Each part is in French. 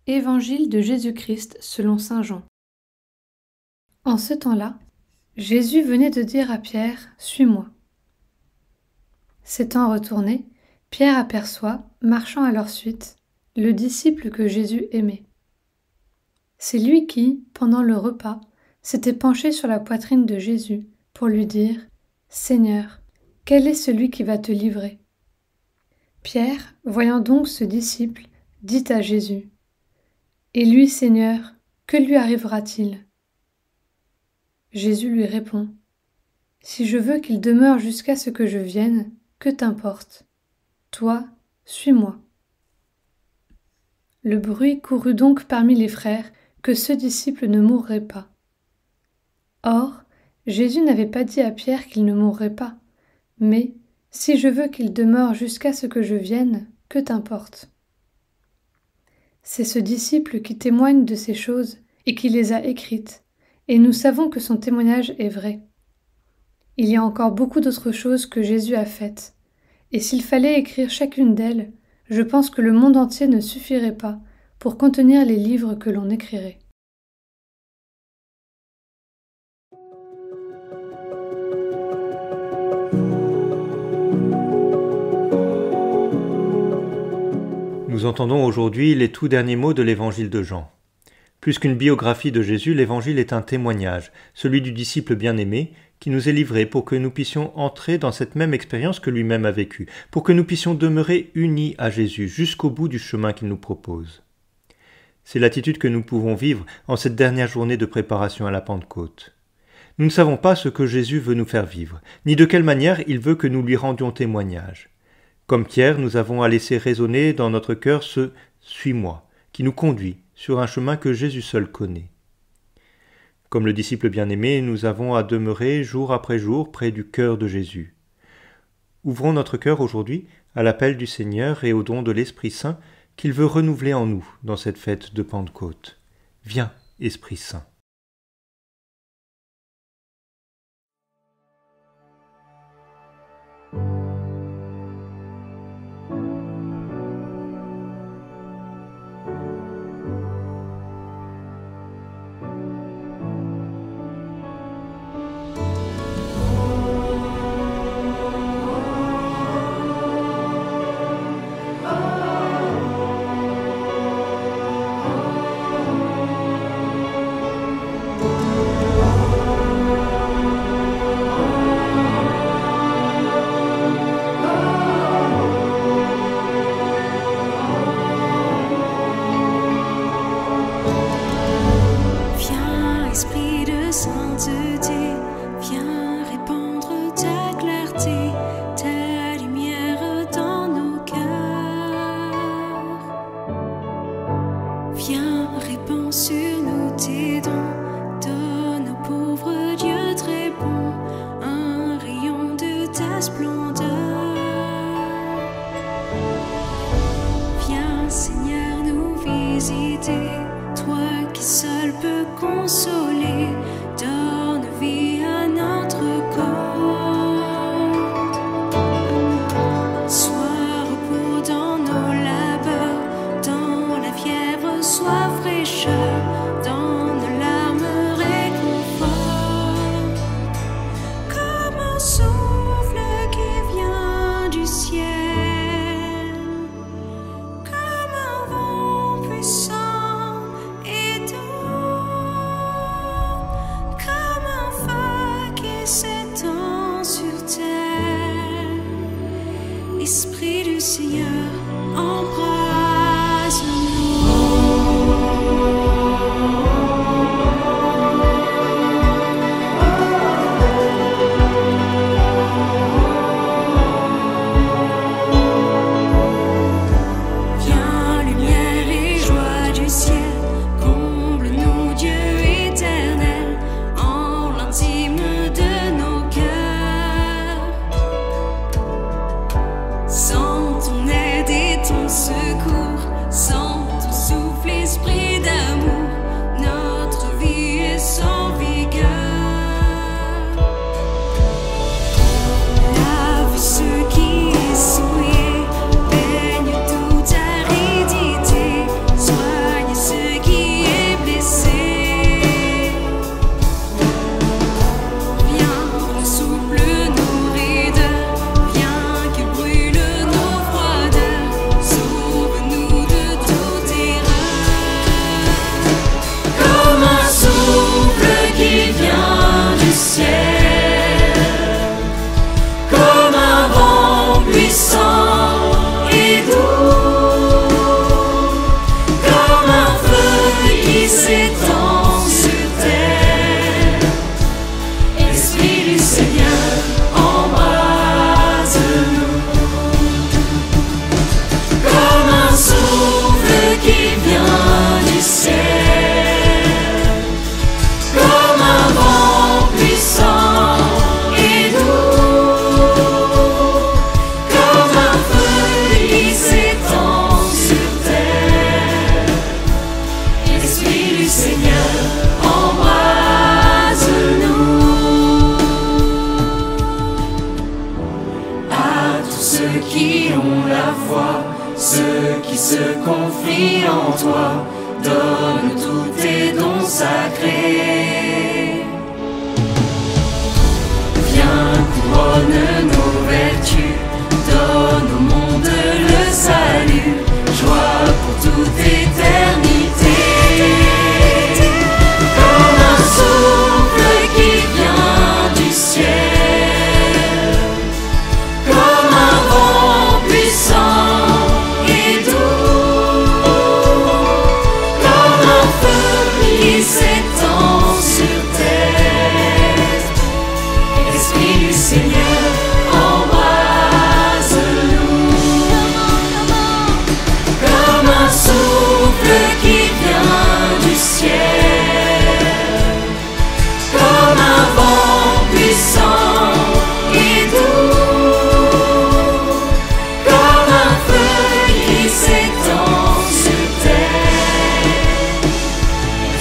Évangile de Jésus-Christ selon saint Jean. En ce temps-là, Jésus venait de dire à Pierre, « Suis-moi ». S'étant retourné, Pierre aperçoit, marchant à leur suite, le disciple que Jésus aimait. C'est lui qui, pendant le repas, s'était penché sur la poitrine de Jésus pour lui dire « Seigneur, quel est celui qui va te livrer ?» Pierre, voyant donc ce disciple, dit à Jésus « Et lui, Seigneur, que lui arrivera-t-il » Jésus lui répond « Si je veux qu'il demeure jusqu'à ce que je vienne, que t'importe? Toi, suis-moi. » Le bruit courut donc parmi les frères que ce disciple ne mourrait pas. Or, Jésus n'avait pas dit à Pierre qu'il ne mourrait pas, mais « Si je veux qu'il demeure jusqu'à ce que je vienne, que t'importe ?» C'est ce disciple qui témoigne de ces choses et qui les a écrites, et nous savons que son témoignage est vrai. Il y a encore beaucoup d'autres choses que Jésus a faites, et s'il fallait écrire chacune d'elles, je pense que le monde entier ne suffirait pas pour contenir les livres que l'on écrirait. Nous entendons aujourd'hui les tout derniers mots de l'évangile de Jean. Plus qu'une biographie de Jésus, l'évangile est un témoignage, celui du disciple bien-aimé, qui nous est livré pour que nous puissions entrer dans cette même expérience que lui-même a vécue, pour que nous puissions demeurer unis à Jésus jusqu'au bout du chemin qu'il nous propose. C'est l'attitude que nous pouvons vivre en cette dernière journée de préparation à la Pentecôte. Nous ne savons pas ce que Jésus veut nous faire vivre, ni de quelle manière il veut que nous lui rendions témoignage. Comme Pierre, nous avons à laisser résonner dans notre cœur ce « Suis-moi » qui nous conduit sur un chemin que Jésus seul connaît. Comme le disciple bien-aimé, nous avons à demeurer jour après jour près du cœur de Jésus. Ouvrons notre cœur aujourd'hui à l'appel du Seigneur et au don de l'Esprit Saint qu'il veut renouveler en nous dans cette fête de Pentecôte. Viens, Esprit Saint. Toi qui seul peux consoler, donne vie à notre corps. Sois repos dans nos labeurs, dans la fièvre, sois fraîcheur, dans nos larmes réconfort. Comme un souffle qui vient du ciel, comme un vent puissant. confie en toi, donne tous tes dons sacrés. Viens, couronne nos vertus, donne au monde le salut, joie pour toute éternité. Comme un souffle qui vient du ciel, comme un vent puissant et doux, comme un feu qui s'étend sur terre. Esprit du Seigneur, embrase-nous. Comme un souffle qui vient du ciel, comme un vent puissant et doux, comme un feu qui s'étend sur terre.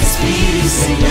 Esprit du Seigneur.